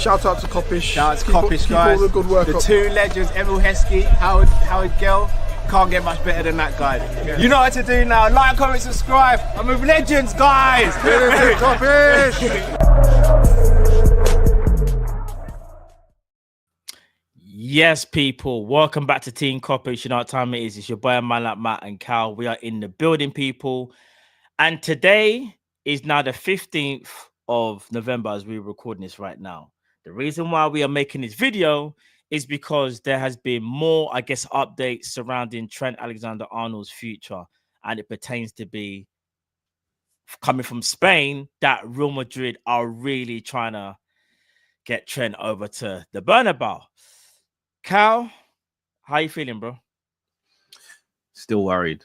Shout out to Kop-Ish. Shout out to Kopish, guys. Keep all the good work the up. two legends, Emil Heskey, Howard Gill. Can't get much better than that, guys. Yeah. You know what to do now. Like, comment, subscribe. I'm with legends, guys. Kopish. Yes, people, welcome back to Team Kop-Ish. You know what time it is. It's your boy, man like Matt and Cal. We are in the building, people. And today is now the 15th of November as we're recording this right now. The reason why we are making this video is because there has been more, I guess, updates surrounding Trent Alexander-Arnold's future. And it pertains to be coming from Spain that Real Madrid are really trying to get Trent over to the Bernabeu. Cal, how you feeling, bro? Still worried.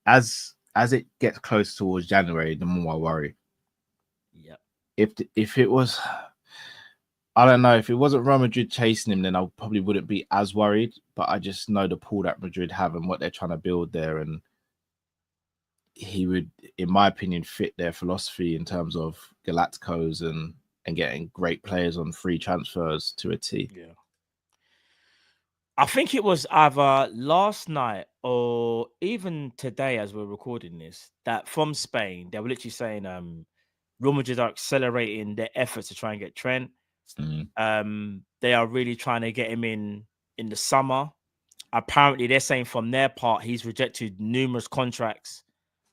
As it gets close towards January, the more I worry. Yeah. If it was, I don't know, if it wasn't Real Madrid chasing him, then I probably wouldn't be as worried. But I just know the pull that Madrid have and what they're trying to build there, and he would, in my opinion, fit their philosophy in terms of Galacticos and getting great players on free transfers to a T. Yeah. I think it was either last night or even today as we're recording this, that from Spain, they were literally saying Real Madrid are accelerating their efforts to try and get Trent. They are really trying to get him in the summer. Apparently, they're saying from their part, he's rejected numerous contracts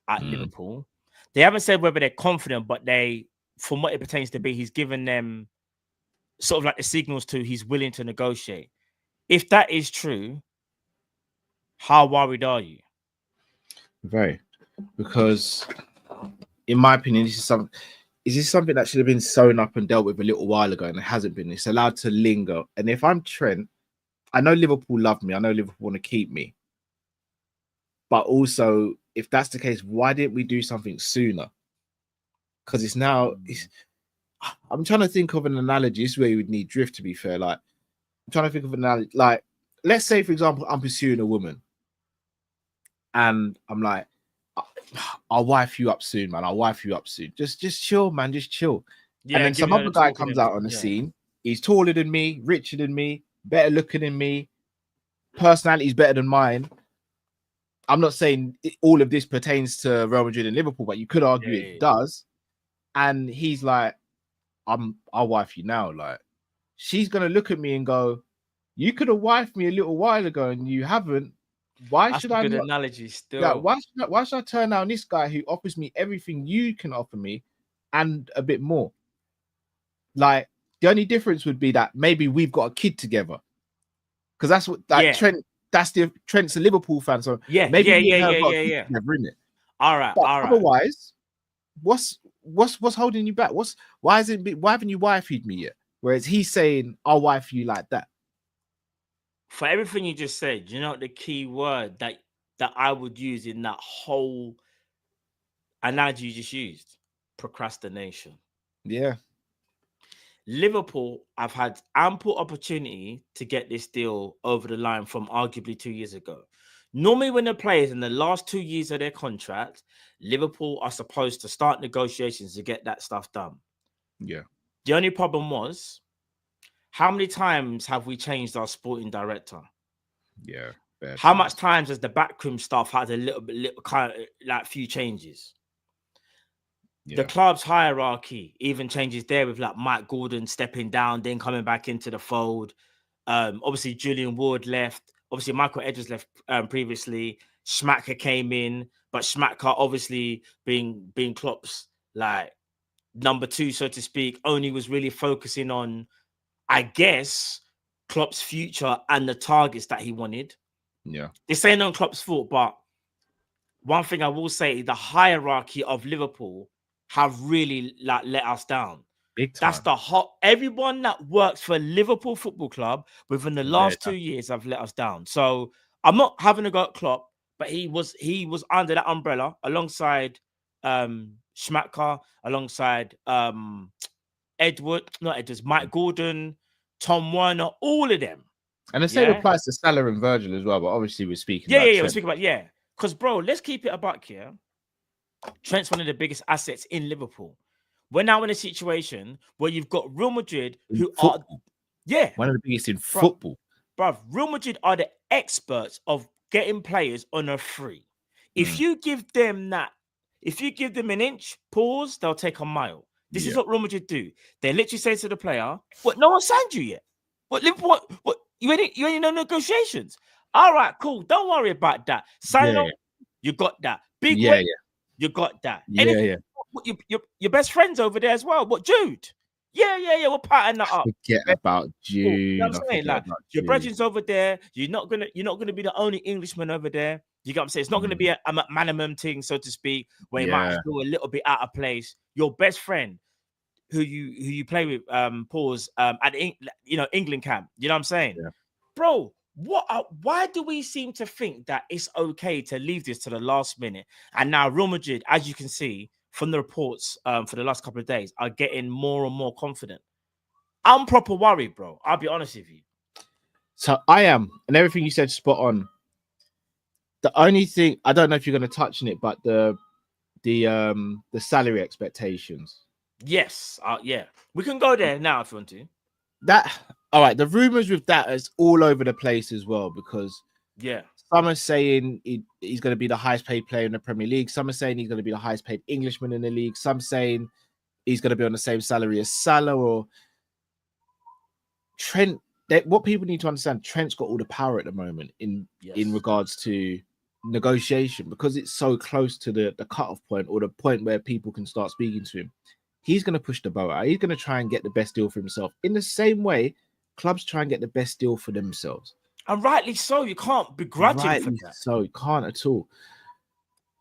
at Liverpool. They haven't said whether they're confident, but they, from what it pertains to be, he's given them sort of like the signals to he's willing to negotiate. If that is true, how worried are you? Very, because in my opinion, this is something that should have been sewn up and dealt with a little while ago, and it hasn't been. It's allowed to linger. And if I'm Trent, I know Liverpool love me. I know Liverpool want to keep me. But also, if that's the case, why didn't we do something sooner? Because it's now, I'm trying to think of an analogy. This is where you would need drift, to be fair. Like, I'm trying to think of an analogy. Like, let's say, for example, I'm pursuing a woman. And I'm like, I'll wife you up soon, man. I'll wife you up soon. Just chill, man. Just chill. Yeah, and then some other guy comes out on the scene. He's taller than me, richer than me, better looking than me. Personality's better than mine. I'm not saying all of this pertains to Real Madrid and Liverpool, but you could argue it does. And he's like, I'll wife you now. Like, she's gonna look at me and go, you could have wifed me a little while ago and you haven't. Why That's should a I good not? analogy still. Yeah, why should I turn down this guy who offers me everything you can offer me and a bit more? Like, the only difference would be that maybe we've got a kid together. Because that's what Trent, Trent's a Liverpool fan. So maybe together, isn't it? All right. Otherwise, what's holding you back? Why haven't you wifed me yet? Whereas he's saying, I'll wife you like that. For everything you just said, you know the key word that I would use in that whole analogy you just used? Procrastination. Yeah. Liverpool have had ample opportunity to get this deal over the line from arguably 2 years ago. Normally, when the players in the last 2 years of their contract, Liverpool are supposed to start negotiations to get that stuff done. Yeah. The only problem was, how many times have we changed our sporting director? Yeah. How much times has the backroom staff had a little kind of like few changes? Yeah. The club's hierarchy even changes there with like Mike Gordon stepping down, then coming back into the fold. Obviously, Julian Ward left. Obviously, Michael Edwards left previously. Schmacker came in, but Schmacker obviously being Klopp's like number two, so to speak, only was really focusing on, I guess, Klopp's future and the targets that he wanted. Yeah. This ain't on Klopp's fault, but one thing I will say, the hierarchy of Liverpool have really like let us down. Big time. That's the everyone that works for Liverpool Football Club within the last 2 years have let us down. So I'm not having a go at Klopp, but he was under that umbrella alongside Schmacker, alongside Mike Gordon, Tom Werner, all of them. And the same applies to Salah and Virgil as well, but obviously we're speaking about we're speaking about because bro, let's keep it a buck here. Trent's one of the biggest assets in Liverpool. we're now in a situation where you've got Real Madrid, who are, Football. yeah, One of the biggest in football. bruv, Real Madrid are the experts of getting players on a free. If you give them that, if you give them an inch pause, they'll take a mile. This is what Real Madrid do. They literally say to the player, "What? No one signed you yet? What? What? You ain't in no negotiations? All right, cool. Don't worry about that. Sign on. You got that. Big win. You got that. Your best friends over there as well. What, Jude? Yeah. We're patting that up. Forget about Jude. You know what I'm saying? Like your brethren's over there. You're not gonna be the only Englishman over there. You get what I'm saying? It's not gonna be a McManaman thing, so to speak, where you might feel a little bit out of place. Your best friend, who you play with, pause at England camp. You know what I'm saying, bro? Why do we seem to think that it's okay to leave this to the last minute? And now Real Madrid, as you can see from the reports for the last couple of days, are getting more and more confident. I'm proper worried, bro. I'll be honest with you. So I am, and everything you said spot on. The only thing, I don't know if you're going to touch on it, but the salary expectations. Yes, we can go there now if you want to. All right. The rumors with that is all over the place as well, because some are saying he's going to be the highest paid player in the Premier League. Some are saying he's going to be the highest paid Englishman in the league. Some saying he's going to be on the same salary as Salah or Trent. What people need to understand, Trent's got all the power at the moment in regards to negotiation, because it's so close to the cut-off point, or the point where people can start speaking to him. He's going to push the boat out. He's going to try and get the best deal for himself. In the same way, clubs try and get the best deal for themselves. And rightly so. You can't begrudge him for that. So you can't at all.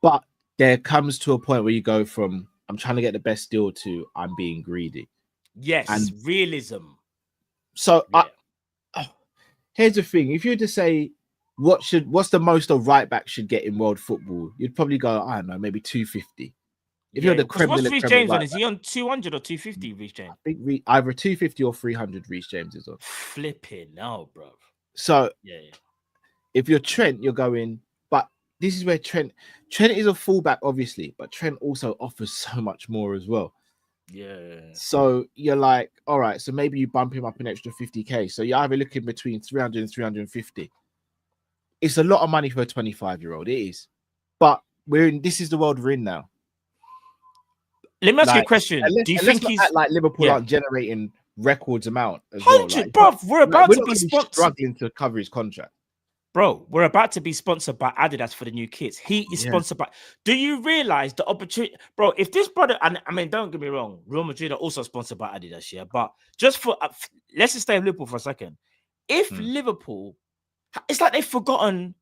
But there comes to a point where you go from, I'm trying to get the best deal, to I'm being greedy. Yes, and realism. So here's the thing. If you were to say, what's the most a right back should get in world football, you'd probably go, I don't know, maybe 250. If you're the what's Reece James on? Is he on 200 or 250, Reece James? I think either 250 or 300 Reece James is on. Flipping no, bro. So if you're Trent, you're going, but this is where Trent is a fullback, obviously, but Trent also offers so much more as well. Yeah. So you're like, all right, so maybe you bump him up an extra 50k. So you're either looking between 300 and 350. It's a lot of money for a 25-year-old. It is. But this is the world we're in now. Let me ask you a question. Do you think he's like Liverpool aren't generating records amount as 100, well? Bro, we're about to be struggling to cover his contract. Bro, we're about to be sponsored by Adidas for the new kits. He is sponsored by. Do you realize the opportunity, bro? If this brother, and I mean, don't get me wrong, Real Madrid are also sponsored by Adidas, but just for let's just stay with Liverpool for a second. If Liverpool, it's like they've forgotten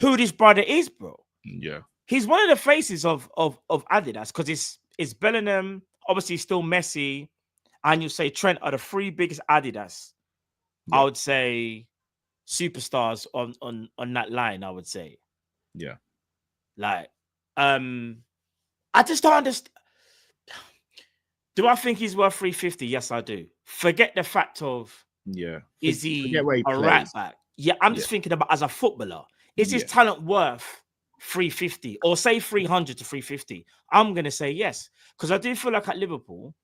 who this brother is, bro. Yeah, he's one of the faces of Adidas, because it's Bellingham, obviously still Messi, and you say Trent are the three biggest Adidas. I would say superstars on that line. I would say, like, I just don't understand. Do I think he's worth 350? Yes, I do. Forget the fact of is he a right back? Yeah, I'm just thinking about as a footballer. Is his talent worth 350 or say 300 to 350? I'm gonna say yes, because I do feel like at Liverpool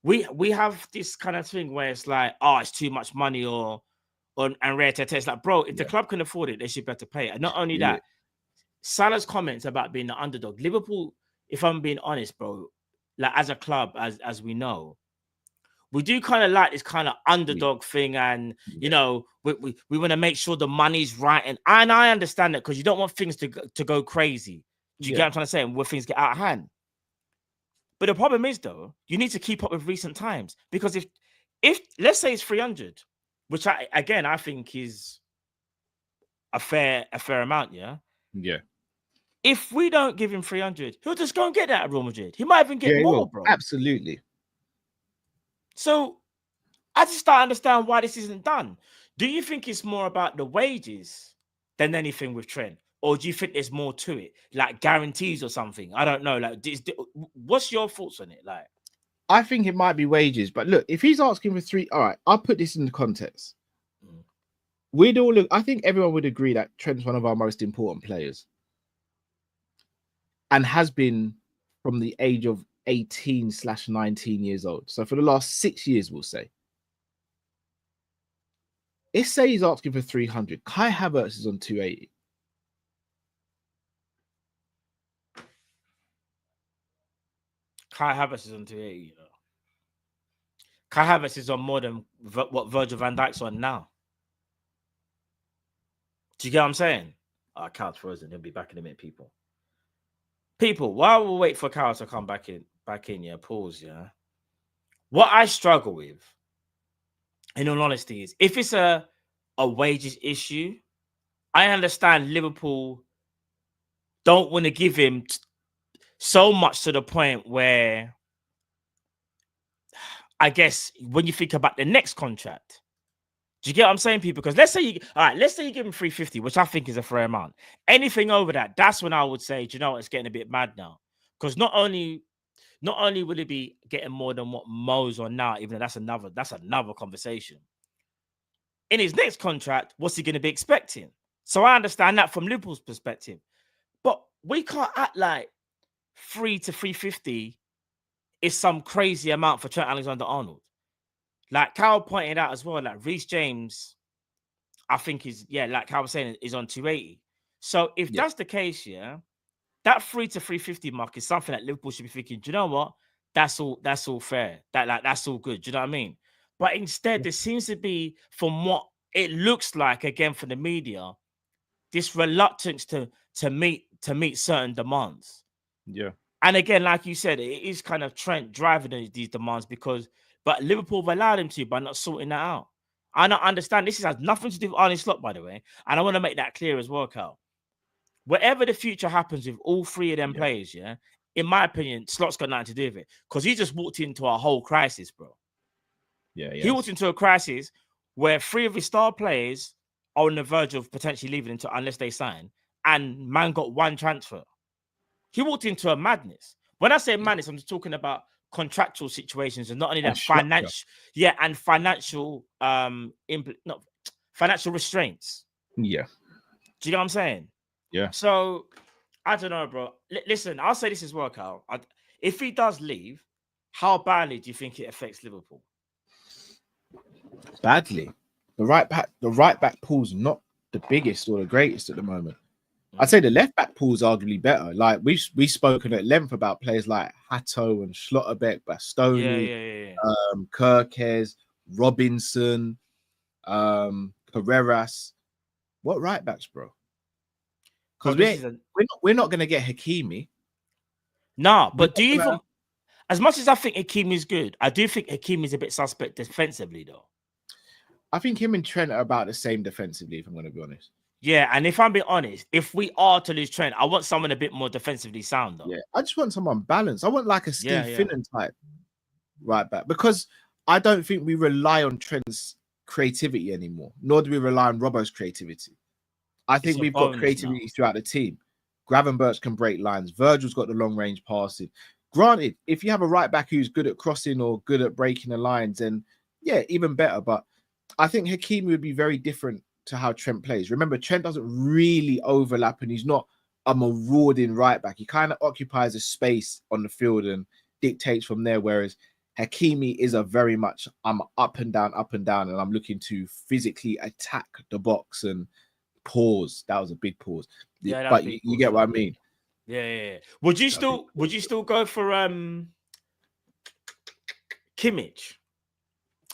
we have this kind of thing where it's like, oh, it's too much money and rare to taste. Like, bro, if the club can afford it, they should better pay it. And not only that, Salah's comments about being the underdog. Liverpool, if I'm being honest, bro, like as a club, as we know, we do kind of like this kind of underdog thing, and you know, we want to make sure the money's right, and I understand that, because you don't want things to go crazy. Do you get what I'm trying to say? And where things get out of hand. But the problem is, though, you need to keep up with recent times, because if let's say it's 300, which I think is a fair amount, yeah. If we don't give him 300, he'll just go and get that at Real Madrid. He might even get more, bro. Absolutely. So I just don't understand why this isn't done. Do you think it's more about the wages than anything with Trent? Or do you think there's more to it, like guarantees or something? I don't know. Like, what's your thoughts on it? Like, I think it might be wages, but look, if he's asking for 3, all right, I'll put this in the context. I think everyone would agree that Trent's one of our most important players, and has been from the age of 18/19 years old. So for the last 6 years, we'll say. Let's say he's asking for 300. Kai Havertz is on 280. Kai Havertz is on 280. You know? Kai Havertz is on more than what Virgil van Dijk's on now. Do you get what I'm saying? Our Cal's frozen. He'll be back in a minute, people. People, while we wait for Cal to come back in, yeah, pause, yeah. What I struggle with, in all honesty, is if it's a wages issue, I understand Liverpool don't want to give him so much to the point where, I guess, when you think about the next contract, do you get what I'm saying, people? Because let's say you give him 350, which I think is a fair amount. Anything over that, that's when I would say, do you know what, it's getting a bit mad now. Because not only will it be getting more than what Mo's on now, even though that's another conversation. In his next contract, what's he going to be expecting? So I understand that from Liverpool's perspective. But we can't act like 3 to 350 is some crazy amount for Trent Alexander-Arnold. Like Cal pointed out as well, like Reece James, I think like Cal was saying, is on 280. So if that's the case, yeah, that 3 to 350 mark is something that Liverpool should be thinking, do you know what? That's all fair. That's all good. Do you know what I mean? But instead, there seems to be, from what it looks like, again, for the media, this reluctance to meet certain demands. Yeah. And again, like you said, it is kind of Trent driving these demands but Liverpool have allowed him to by not sorting that out. I don't understand. This has nothing to do with Arne Slot, by the way. And I want to make that clear as well, Cal. Whatever the future happens with all three of them players, yeah, in my opinion, Slot's got nothing to do with it. Because he just walked into a whole crisis, bro. Yeah. He walked into a crisis where 3 of his star players are on the verge of potentially leaving unless they sign. And man got 1 transfer. He walked into a madness. When I say madness, I'm just talking about contractual situations and not only that, financial financial restraints. Yeah. Do you know what I'm saying? Yeah. So I don't know, bro. Listen, I'll say this as well, Carl. If he does leave, how badly do you think it affects Liverpool? Badly. The right back pool's not the biggest or the greatest at the moment. I'd say the left back pool is arguably better. Like we've spoken at length about players like Hato and Schlotterbeck, Bastoni, Kirkes, Robinson, Carreras. What right backs, bro? Because we're not going to get Hakimi. No, but do you even, as much as I think Hakimi is good, I do think Hakimi is a bit suspect defensively, though. I think him and Trent are about the same defensively, if I'm going to be honest. Yeah, and if I'm being honest, if we are to lose Trent, I want someone a bit more defensively sound, though. Yeah, I just want someone balanced. I want like a Steve Finnan type right back, because I don't think we rely on Trent's creativity anymore, nor do we rely on Robbo's creativity. I think we've got creativity throughout the team. Gravenberch can break lines. Virgil's got the long range passing. Granted, if you have a right back who's good at crossing or good at breaking the lines, then yeah, even better. But I think Hakimi would be very different to how Trent plays. Remember, Trent doesn't really overlap and he's not a marauding right back. He kind of occupies a space on the field and dictates from there, whereas Hakimi is a very much I'm up and down, and I'm looking to physically attack the box and pause. That was a big pause. Yeah, but you get what I mean. Yeah. Would you still go for Kimmich?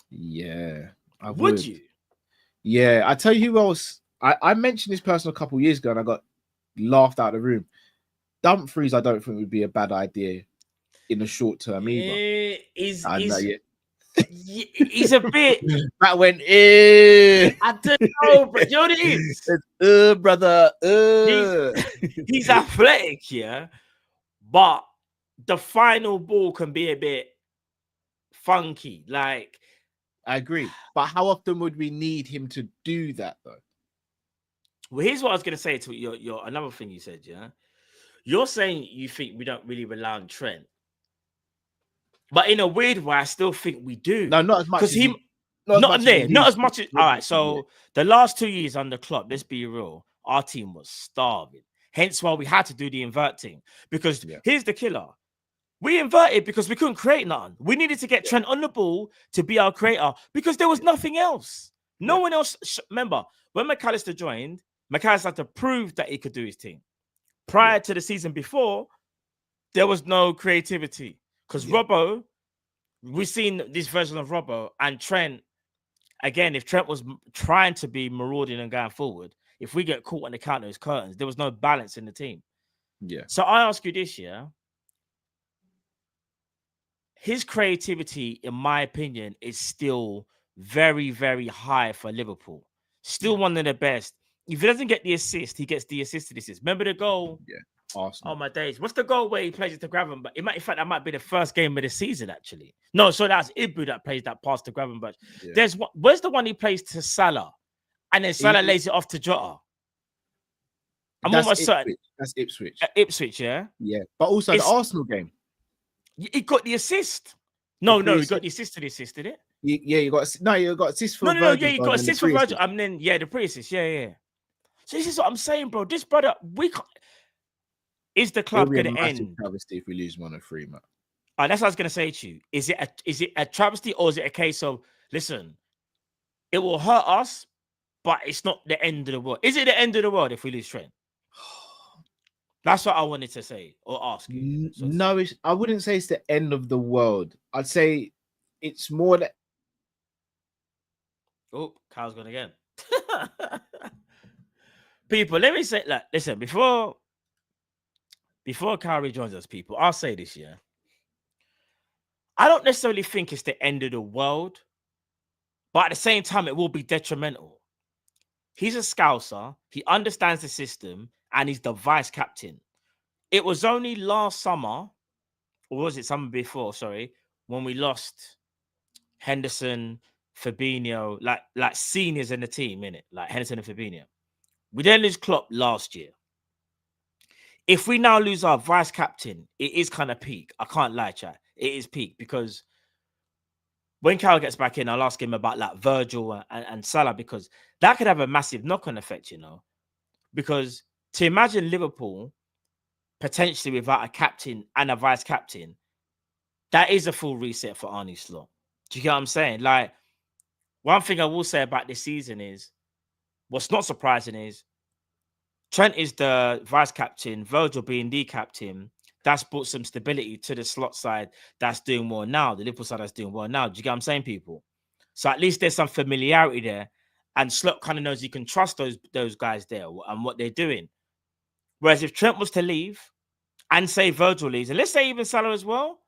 Yeah, I would you? Yeah, I tell you who else. I mentioned this person a couple of years ago and I got laughed out of the room. Dumfries, I don't think would be a bad idea in the short term either. He's a bit. That went in. I don't know, but you know what it is? Brother. He's athletic, yeah, but the final ball can be a bit funky. Like, I agree, but how often would we need him to do that, though? Well, here's what I was going to say to your another thing you said, yeah. You're saying you think we don't really rely on Trent, but in a weird way, I still think we do. No, not as much. Because not as much as. All right, so the last 2 years on the clock, let's be real, our team was starving. Hence why we had to do the invert thing. Because here's the killer: We inverted because we couldn't create none. We needed to get Trent on the ball to be our creator because there was nothing else. No one else. Remember, when McAllister joined, McAllister had to prove that he could do his thing. Prior to the season before, there was no creativity because Robbo, we've seen this version of Robbo and Trent. Again, if Trent was trying to be marauding and going forward, if we get caught on the counter as curtains, there was no balance in the team. Yeah. So I ask you this year, his creativity, in my opinion, is still very, very high for Liverpool. Still one of the best. If he doesn't get the assist, he gets the assist to the assist. Remember the goal? Yeah. Arsenal. Oh my days. What's the goal where he plays it to Gravenberch? In fact, that might be the first game of the season, actually. No, so that's Ibu that plays that pass to Gravenberch. Yeah. Where's the one he plays to Salah? And then Salah lays it off to Jota. I'm almost certain. That's Ipswich. Ipswich, yeah? Yeah. But also the Arsenal game. He got the assist. No, he got the assist to the assist, did it? You got assist for Virgil. No, you got assist for Virgil. And then, the pre-assist. Yeah. So this is what I'm saying, bro. This brother, we can't. Is the club going to end? Travesty if we lose 1-3, man. That's what I was going to say to you. Is it a travesty or is it a case of, listen, it will hurt us, but it's not the end of the world? Is it the end of the world if we lose Trent? That's what I wanted to say or ask you. No, I wouldn't say it's the end of the world. I'd say it's more that. Oh, Kyle's gone again. People, let me say, like, listen, before Kyle rejoins us, people, I'll say this, yeah. I don't necessarily think it's the end of the world, but at the same time, it will be detrimental. He's a Scouser. He understands the system, and he's the vice captain. It was only last summer, or was it summer before, sorry, when we lost Henderson, Fabinho, like seniors in the team, innit? Like Henderson and Fabinho. We then lose Klopp last year. If we now lose our vice captain, it is kind of peak. I can't lie, chat. It is peak because when Cal gets back in, I'll ask him about like Virgil and Salah because that could have a massive knock-on effect, you know. Because to imagine Liverpool potentially without a captain and a vice captain, that is a full reset for Arne Slot. Do you get what I'm saying? Like, one thing I will say about this season is, what's not surprising is Trent is the vice captain, Virgil being the captain. That's brought some stability to the Slot side that's doing well now, the Liverpool side that's doing well now. Do you get what I'm saying, people? So at least there's some familiarity there. And Slot kind of knows he can trust those guys there and what they're doing. Whereas if Trent was to leave and say Virgil leaves, and let's say even Salah as well,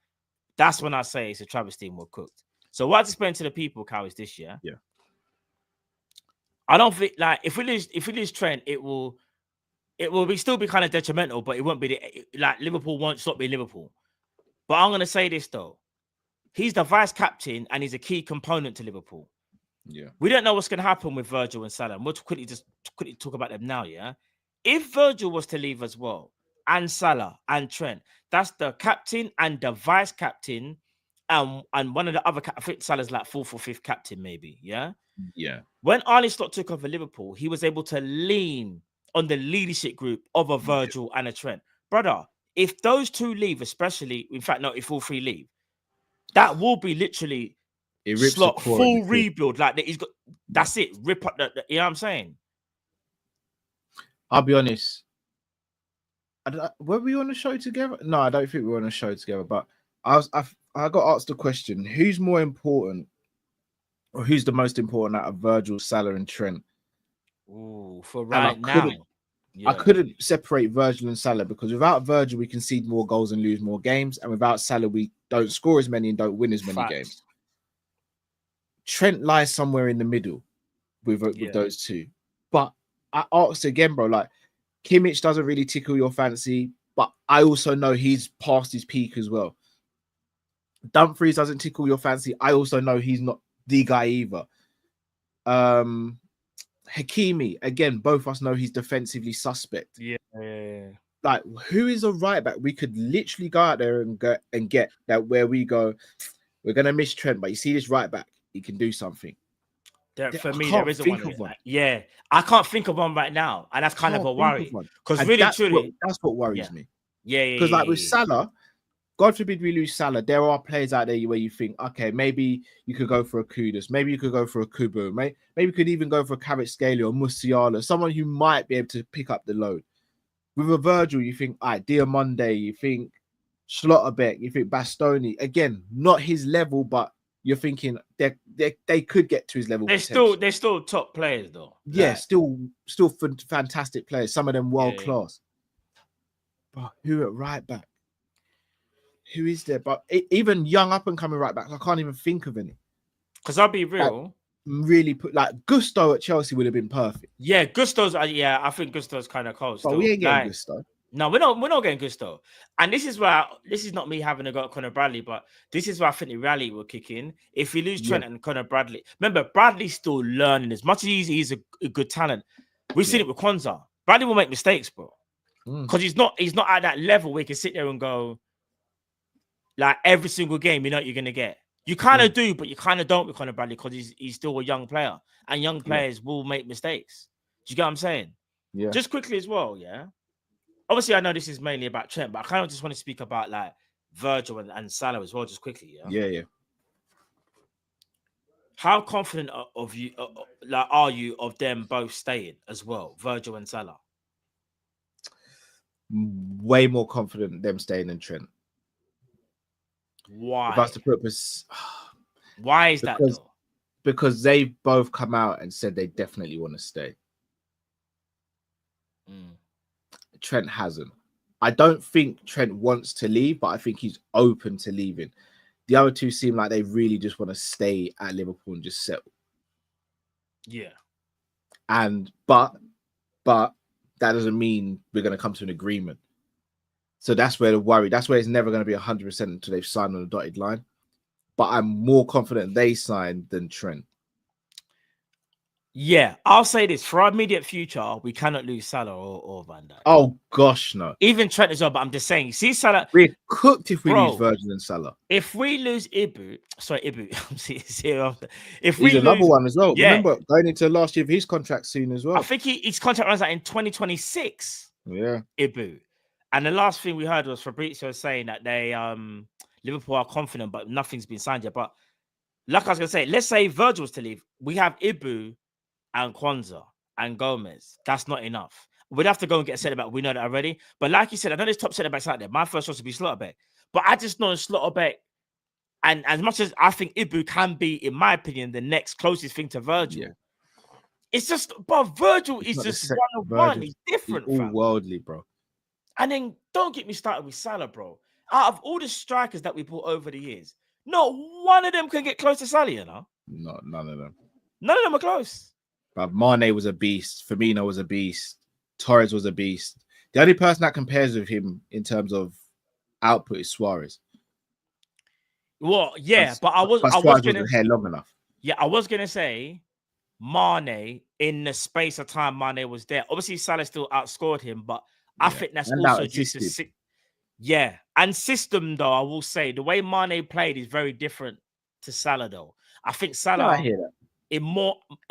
that's when I say it's a travesty and we're cooked. So what I explain to the people, Cal, is this year. Yeah. I don't think like if we lose Trent, it will still be kind of detrimental, but it won't be like Liverpool won't stop being Liverpool. But I'm gonna say this though. He's the vice captain and he's a key component to Liverpool. Yeah. We don't know what's gonna happen with Virgil and Salah. We'll quickly talk about them now, yeah. If Virgil was to leave as well, and Salah and Trent, that's the captain and the vice captain, and one of the other I think Salah's like fourth or fifth captain, maybe, yeah. Yeah. When Arne Slot took over Liverpool, he was able to lean on the leadership group of a Virgil and a Trent. Brother, if those two leave, especially, in fact, no, if all three leave, that will be literally Slot full rebuild. Like he's got, that's it. Rip up the you know what I'm saying? I'll be honest. Were we on a show together? No, I don't think we were on a show together. But I got asked the question: who's more important, or who's the most important out of Virgil, Salah, and Trent? Ooh, for right now. I couldn't separate Virgil and Salah because without Virgil, we concede more goals and lose more games. And without Salah, we don't score as many and don't win as many games. Trent lies somewhere in the middle with those two. But I asked again, bro, like Kimmich doesn't really tickle your fancy, but I also know he's past his peak as well. Dumfries doesn't tickle your fancy. I also know he's not the guy either. Hakimi, again, both of us know he's defensively suspect. Yeah. Like, who is a right back? We could literally go out there and get that where we go, we're going to miss Trent, but you see this right back, he can do something. For me, there isn't one. Yeah, I can't think of one right now, and that's kind of a worry. Because really, truly, that's what worries me. Yeah. Because with Salah, God forbid we lose Salah, there are players out there where you think, okay, maybe you could go for a Kudus, maybe you could go for a Kubu, maybe you could even go for a Kvaratskhelia or Musiala, someone who might be able to pick up the load. With a Virgil, you think, all right, Diamonde, you think Schlotterbeck, you think Bastoni. Again, not his level, but you're thinking they could get to his level. They're still top players though. Yeah, Like, still fantastic players. Some of them world class. But who at right back? Who is there? But even young up and coming right back, I can't even think of any. Because I'll be real. Really put like Gusto at Chelsea would have been perfect. Yeah, Gusto's. I think Gusto's kind of close. But we ain't getting Gusto. No, we're not getting Gusto. And this is not me having a go at Conor Bradley, but this is where I think the rally will kick in. If we lose Trent and Conor Bradley, remember Bradley's still learning. As much as he's a good talent, we've seen it with Kwanzaa. Bradley will make mistakes, bro, because he's not at that level where he can sit there and go like every single game. You know what you're gonna get. You kind of do, but you kind of don't with Conor Bradley because he's still a young player, and young players will make mistakes. Do you get what I'm saying? Yeah. Just quickly as well, yeah. Obviously, I know this is mainly about Trent, but I kind of just want to speak about like Virgil and Salah as well, just quickly. Yeah. Yeah. How confident of you, are you of them both staying as well, Virgil and Salah? Way more confident them staying than Trent. Why? If I was to purpose, why is that though? Because they both come out and said they definitely want to stay. Trent hasn't. I don't think Trent wants to leave, but I think he's open to leaving. The other two seem like they really just want to stay at Liverpool and just settle. Yeah. But that doesn't mean we're going to come to an agreement. So that's where the worry. That's where it's never going to be 100% until they've signed on the dotted line. But I'm more confident they signed than Trent. Yeah, I'll say this. For our immediate future, we cannot lose Salah or Van Dijk. Oh, gosh, no. Even Trent as well, but I'm just saying, see Salah... We're cooked if we lose Virgil and Salah. If we lose Ibu... If he's another one as well. Yeah. Remember, going into last year of his contract soon as well. I think his contract runs out in 2026. Yeah. Ibu. And the last thing we heard was Fabrizio saying that they Liverpool are confident, but nothing's been signed yet. But like I was going to say, let's say Virgil's to leave. We have Ibu and Kwanzaa and Gomez. That's not enough. We'd have to go and get a centre back. We know that already. But like you said, I know there's top centre backs out there. My first choice would be Schlotterbeck. But I just know Schlotterbeck, and as much as I think Ibu can be, in my opinion, the next closest thing to Virgil, it's just, but Virgil is just one of one. He's different. He's all worldly, bro. And then don't get me started with Salah, bro. Out of all the strikers that we brought over the years, not one of them can get close to Salah, you know? No, none of them. None of them are close. But Mane was a beast. Firmino was a beast. Torres was a beast. The only person that compares with him in terms of output is Suarez. Well, yeah, but I was gonna hair long enough. Yeah, I was gonna say Mane in the space of time Mane was there. Obviously, Salah still outscored him, but I think that's also due to and system though. I will say the way Mane played is very different to Salah though. I think Salah, I hear that. In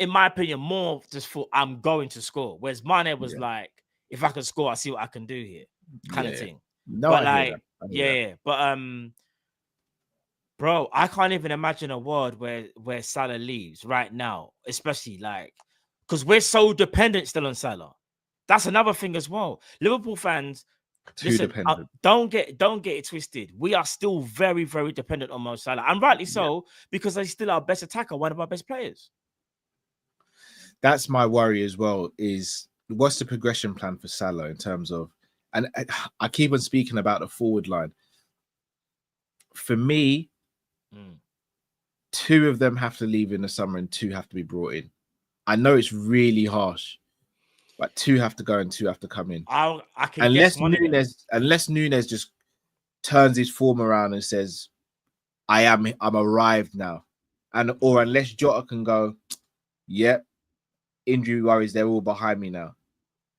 my opinion, more just for I'm going to score. Whereas Mane was like, if I can score, I see what I can do here, kind of thing. No, but I hear that. But bro, I can't even imagine a world where Salah leaves right now, especially like because we're so dependent still on Salah. That's another thing as well. Liverpool fans, dependent. Don't get it twisted. We are still very, very dependent on Mo Salah, and rightly so, because he's still our best attacker, one of our best players. That's my worry as well. Is what's the progression plan for Salah in terms of, and I keep on speaking about the forward line. For me, 2 of them have to leave in the summer and 2 have to be brought in. I know it's really harsh. But 2 have to go and 2 have to come in. I can unless Nunes just turns his form around and says, I'm arrived now. Or unless Jota can go, injury worries, they're all behind me now.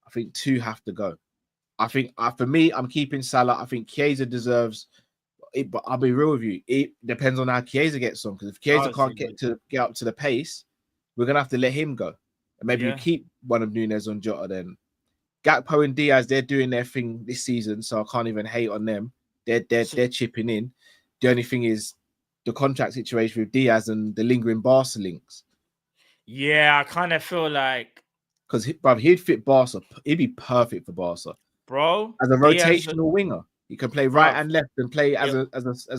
I think 2 have to go. I think for me, I'm keeping Salah. I think Chiesa deserves it, but I'll be real with you. It depends on how Chiesa gets on. Because if Chiesa can't get up to the pace, we're gonna have to let him go. And maybe you keep one of Nunes on Jota then. Gakpo and Diaz, they're doing their thing this season, so I can't even hate on them. They're chipping in. The only thing is the contract situation with Diaz and the lingering Barca links. Yeah, I kind of feel like, Because he'd fit Barca. He'd be perfect for Barca bro, as a Diaz, rotational winger. He can play right bruv, and left and play as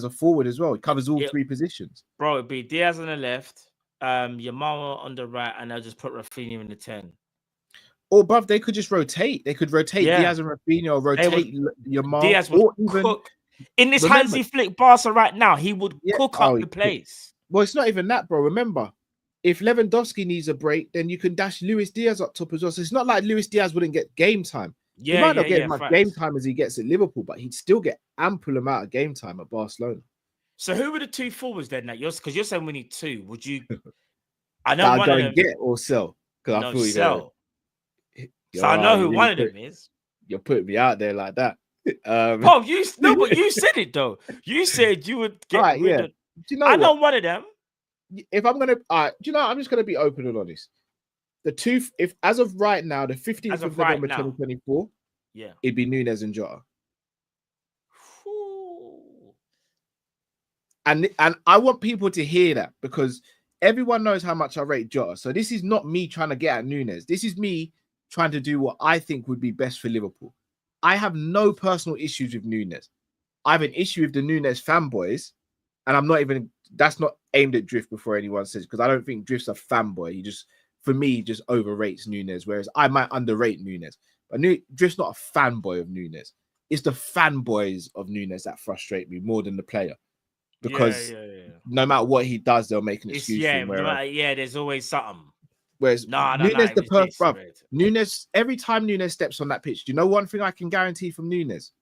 a forward as well. He covers all three positions. bro, it'd be Diaz on the left, Yamama on the right, and they'll just put Rafinha in the 10. Or, bruv, they could just rotate. They could rotate Diaz and Rafinha, or rotate Yamama. Diaz would or even, cook. In this Hansi Flick Barca right now, he would cook up the place. Well, it's not even that, bro. Remember, if Lewandowski needs a break, then you can dash Luis Diaz up top as well. So it's not like Luis Diaz wouldn't get game time. He might not get as much game time as he gets at Liverpool, but he'd still get ample amount of game time at Barcelona. So who were the two forwards then? Because you're saying we need two. Would you? I know I'll one go of and them. Get or sell? Because I feel sell. So I know who one of them is. You're putting me out there like that. Oh, but you said it though. You said you would get rid of. Do you know I know one of them. If I'm gonna, do you know? I'm just gonna be open and honest. The two, if as of right now, the 15th of November 2024, it'd be Nunes and Jota. And I want people to hear that because everyone knows how much I rate Jota. So this is not me trying to get at Nunes. This is me trying to do what I think would be best for Liverpool. I have no personal issues with Nunes. I have an issue with the Nunes fanboys, and I'm not even. That's not aimed at Drift before anyone says, because I don't think Drift's a fanboy. He just, for me, just overrates Nunes, whereas I might underrate Nunes. But Drift's not a fanboy of Nunes. It's the fanboys of Nunes that frustrate me more than the player. Because no matter what he does, they'll make an excuse for him. There's always something. Whereas Nunes, the first brother, Nunes, every time Nunes steps on that pitch, do you know one thing I can guarantee from Nunes?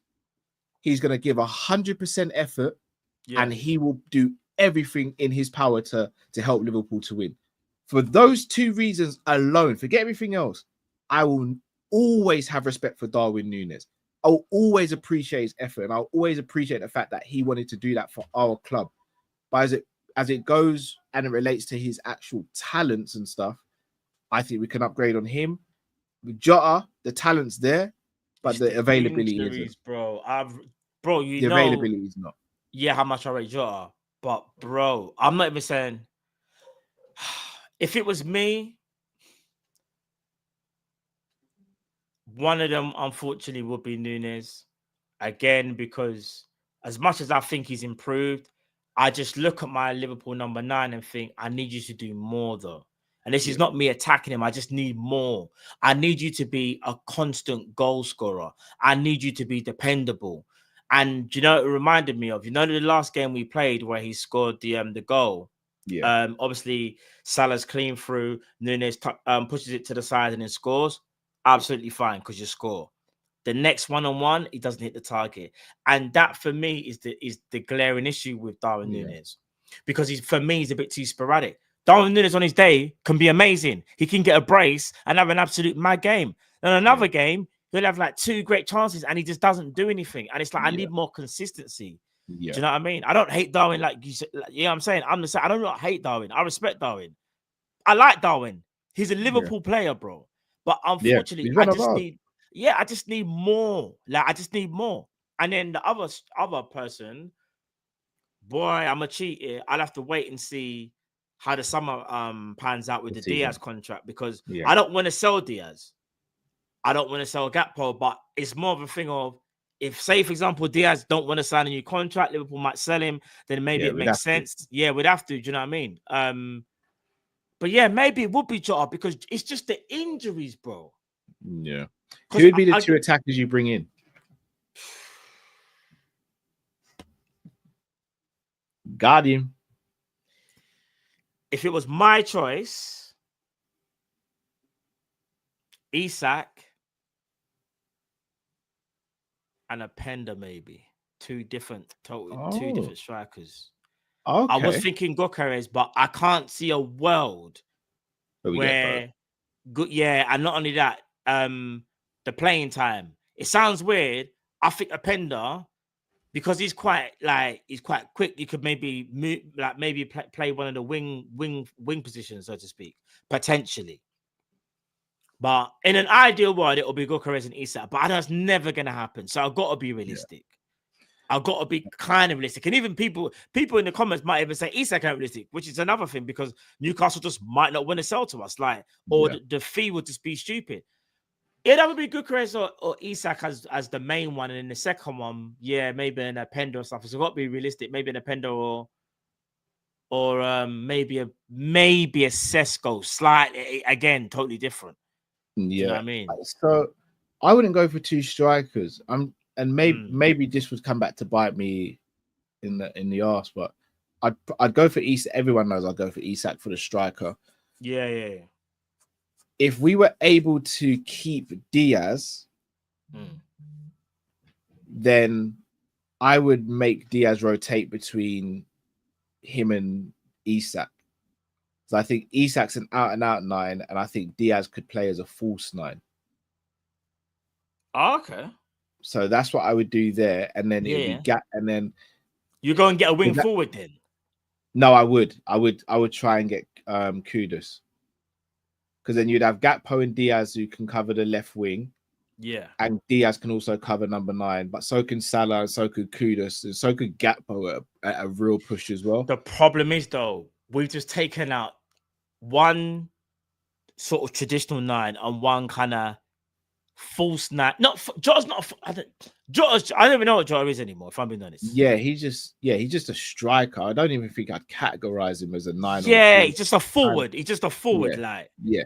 He's going to give 100% effort, and he will do everything in his power to help Liverpool to win. For those two reasons alone, forget everything else, I will always have respect for Darwin Nunes. I'll always appreciate his effort, and I'll always appreciate the fact that he wanted to do that for our club. But as it goes and it relates to his actual talents and stuff, I think we can upgrade on him. With Jota, the talent's there, but the availability isn't. Bro, the availability is not. Yeah, how much I rate Jota. But bro, I'm not even saying if it was me, one of them unfortunately would be Nunes. Again, because as much as I think he's improved, I just look at my Liverpool number 9 and think, I need you to do more though. And this is not me attacking him. I just need more. I need you to be a constant goal scorer. I need you to be dependable. And you know, it reminded me of, the last game we played where he scored the goal. Yeah. Obviously, Salah's clean through. Nunes pushes it to the side and then scores. Absolutely fine because you score. The next one-on-one, he doesn't hit the target, and that for me is the glaring issue with Darwin Nunes, because he's a bit too sporadic. Darwin Nunes on his day can be amazing. He can get a brace and have an absolute mad game. Then another game, he'll have like 2 great chances and he just doesn't do anything. And it's like, I need more consistency. Yeah. Do you know what I mean? I don't hate Darwin like you said. You know what I'm saying? I'm the same. I don't hate Darwin. I respect Darwin. I like Darwin. He's a Liverpool player, bro. But unfortunately, I just need more. Like, I just need more. And then the other person, boy, I'm a cheat here. I'll have to wait and see how the summer pans out with the Diaz contract, because I don't want to sell Diaz. I don't want to sell Gakpo, but it's more of a thing of, if, say, for example, Diaz don't want to sign a new contract, Liverpool might sell him, then maybe it makes sense. Yeah, we'd have to. Do you know what I mean? But yeah, maybe it would be Jota, because it's just the injuries, bro. Yeah. Who would be the 2 attackers you bring in? Got him. If it was my choice, Isak and a Pender, maybe. Two different strikers. Okay. I was thinking Gyökeres, but I can't see a world where and not only that, the playing time. It sounds weird. I think a Pender, because he's quite quick, you could maybe move, play one of the wing positions, so to speak, potentially. But in an ideal world, it will be Gyökeres and Isak. But that's never gonna happen. So I've got to be realistic. I've got to be kind of realistic. And even people in the comments might even say Isak ain't realistic, which is another thing because Newcastle just might not want to sell to us, like, or the fee would just be stupid. Yeah, that would be Gyökeres or Isak as the main one, and then the second one, yeah, maybe an Openda or stuff. So got to be realistic. Maybe an Openda or maybe a Sesko, slightly again, totally different. Yeah, do you know what I mean? So I wouldn't go for 2 strikers. And maybe this would come back to bite me in the arse, but I'd go for Isak. Everyone knows I'd go for Isak for the striker. Yeah. If we were able to keep Diaz, then I would make Diaz rotate between him and Isak. So I think Isak's an out-and-out 9, and I think Diaz could play as a false 9. Oh, okay. So that's what I would do there, and then it would be and then you go and get a wing forward then. No, I would try and get Kudus, because then you'd have Gakpo and Diaz who can cover the left wing. Yeah. And Diaz can also cover number 9, but so can Salah, and so could Kudus, and so could Gakpo at a real push as well. The problem is, though, we've just taken out one sort of traditional 9 and one kind of false 9. Jota's not. I don't even know what Jota is anymore, if I'm being honest. Yeah, he's just a striker. I don't even think I'd categorize him as a 9. Yeah, he's just a forward. He's just a forward, Yeah.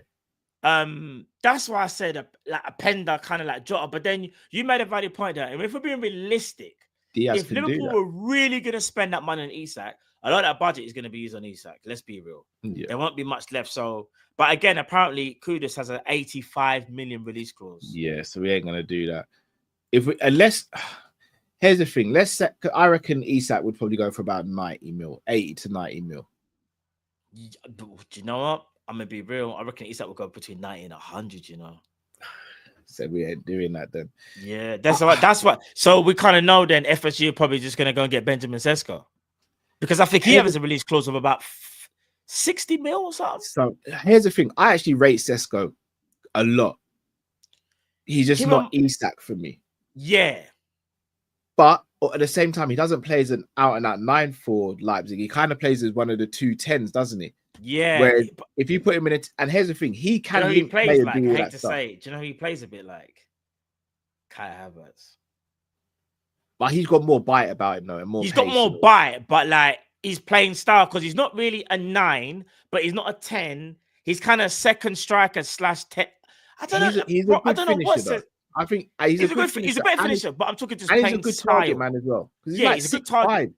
That's why I said a Pender, kind of like Jota. But then you made a valid point there. And if we're being realistic, if Liverpool were really going to spend that money on Isak, a lot of that budget is going to be used on Isak. Let's be real. Yeah. There won't be much left. So, but again, apparently Kudus has an 85 million release clause. Yeah, so we ain't going to do that. Here's the thing. I reckon Isak would probably go for about 90 mil, 80 to 90 mil. Do you know what? I'm gonna be real. I reckon Isak will go between 90 and 100. You know. So we ain't doing that then. Yeah, that's what. So we kind of know then FSG are probably just gonna go and get Benjamin Sesko, because I think he has a release clause of about 60 mil or something. So here's the thing. I actually rate Sesko a lot. He's just not Isak for me. Yeah. But at the same time, he doesn't play as an out-and-out 9 for Leipzig. He kind of plays as one of the 2 10s, doesn't he? Yeah. Where if you put him in it, and here's the thing, he can. You know who he plays like. I hate to say it. Do you know who he plays a bit like? Kai Havertz. But he's got more bite about him, though. And he's got more bite, but like he's playing style because he's not really a 9, but he's not a 10. He's kind of second striker / 10. I don't know. I don't know what says. I think he's a good finisher. He's a better finisher, but I'm talking just and playing he's a good style. target man as well. Yeah, he's a good target.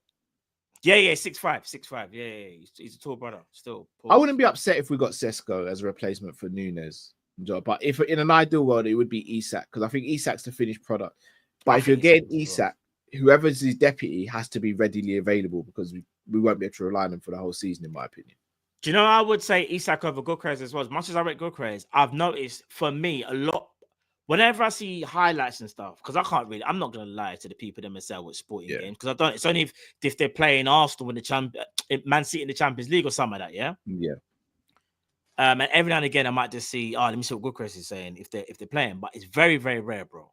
Yeah, 6'5". Yeah. He's a tall brother. Still, I wouldn't be upset if we got Sesko as a replacement for Nunes. But if in an ideal world, it would be Isak, because I think Isak's the finished product. But if you're getting Isak, whoever's his deputy has to be readily available, because we won't be able to rely on him for the whole season, in my opinion. Do you know, I would say Isak over Gyökeres as well. As much as I rate Gyökeres, I've noticed for me a lot. Whenever I see highlights and stuff, because I'm not going to lie to the people themselves with sporting games, because I don't. It's only if they're playing Arsenal in Man City in the Champions League or something like that. Yeah. Yeah. And every now and again, I might just see, let me see what Gyökeres is saying if they're playing, but it's very, very rare, bro.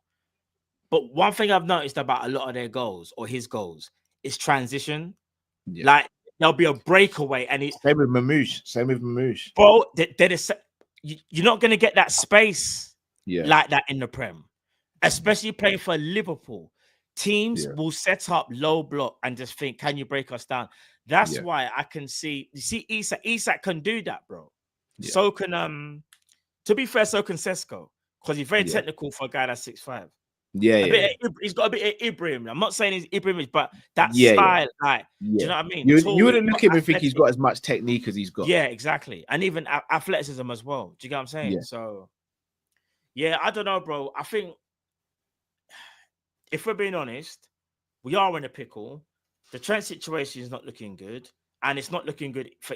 But one thing I've noticed about a lot of their goals or his goals is transition. Yeah. Like there'll be a breakaway, and it's same with Mamouche. Bro, you're not going to get that space. Yeah. Like that in the Prem, especially playing for Liverpool. Teams will set up low block and just think, can you break us down? That's why I can see, you see, Isak can do that, bro. Yeah. So can, to be fair, so can Sesko, because he's very technical for a guy that's 6'5". He's got a bit of Ibrahim. I'm not saying he's Ibrahim, but that style, like, do you know what I mean? You wouldn't look at him and think he's got as much technique as he's got. Yeah, exactly. And even athleticism as well. Do you get what I'm saying? Yeah. So, yeah, I don't know, bro. I think if we're being honest, we are in a pickle. The Trent situation is not looking good, and it's not looking good for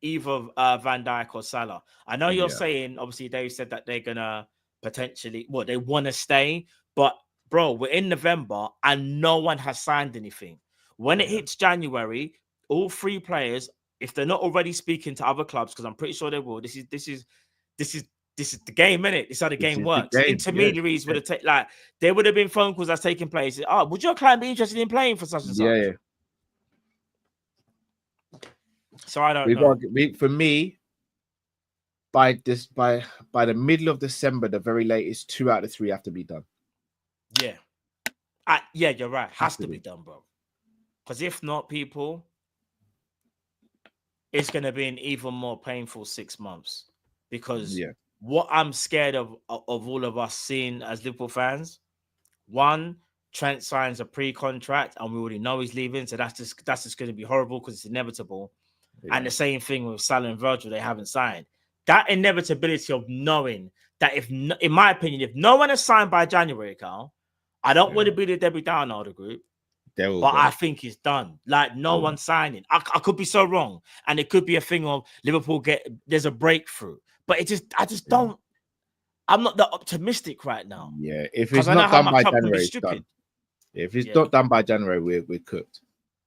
either Van Dijk or Salah. I know you're saying, obviously, Dave said that they're gonna potentially, they want to stay, but bro, we're in November and no one has signed anything. When it hits January, all 3 players, if they're not already speaking to other clubs, because I'm pretty sure they will. This this is the game, innit? This is how the game works. The game. Intermediaries would have taken, like, there would have been phone calls that's taking place. Oh, would your client be interested in playing for such and such? Yeah. So I don't know. For me, by the middle of December, the very latest, 2 out of 3 have to be done. Yeah. Yeah, you're right. Has to be done, bro. Because if not, people, it's going to be an even more painful 6 months. Because what I'm scared of all of us seeing as Liverpool fans, one, Trent signs a pre-contract and we already know he's leaving, so that's just going to be horrible because it's inevitable. Yeah. And the same thing with Salah and Virgil, they haven't signed. That inevitability of knowing that in my opinion, if no one has signed by January, Carl, I don't want to be the Debbie Downer of the group, but I think it's done. Like no one's signing. I could be so wrong, and it could be a thing of Liverpool there's a breakthrough, but I just don't. I'm not that optimistic right now. Yeah, if it's not done by January, it's done. If it's not done by January, we're cooked.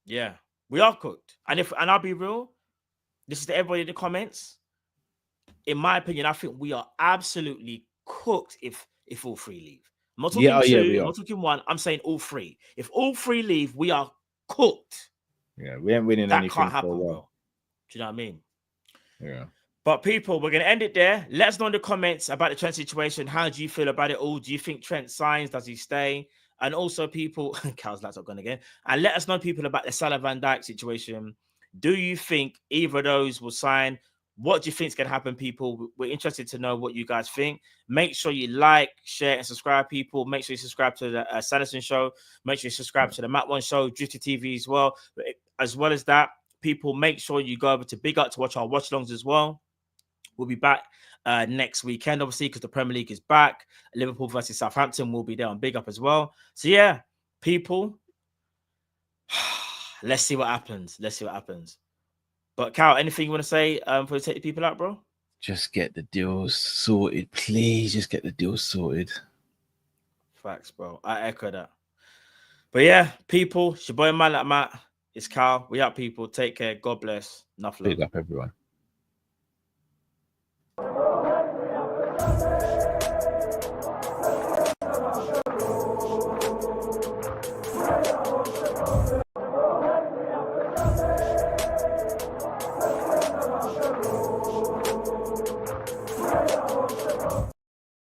Yeah, we are cooked. And I'll be real, this is to everybody in the comments. In my opinion, I think we are absolutely cooked if all 3 leave. I'm not talking 2, I'm not talking 1. I'm saying all 3. If all 3 leave, we are cooked. Yeah, we ain't winning anything can't happen, for a while. Bro. Do you know what I mean? Yeah. But people, we're going to end it there. Let us know in the comments about the Trent situation. How do you feel about it all? Do you think Trent signs? Does he stay? And also, people, Cal's laptop gone again. And let us know, people, about the Salah Van Dijk situation. Do you think either of those will sign? What do you think is going to happen, people? We're interested to know what you guys think. Make sure you like, share, and subscribe, people. Make sure you subscribe to the Sanderson Show. Make sure you subscribe to the Matt One Show, Drifty TV as well. As well as that, people, make sure you go over to Big Up to watch our watch-alongs as well. We'll be back next weekend, obviously, because the Premier League is back. Liverpool versus Southampton will be there on Big Up as well. So, yeah, people, let's see what happens. Let's see what happens. But, Cal, anything you want to say before you take the people out, bro? Just get the deals sorted. Please, just get the deals sorted. Facts, bro. I echo that. But, yeah, people, it's your boy, Man Like Matt. It's Cal. We out, people. Take care. God bless. Enough love. Big up, everyone.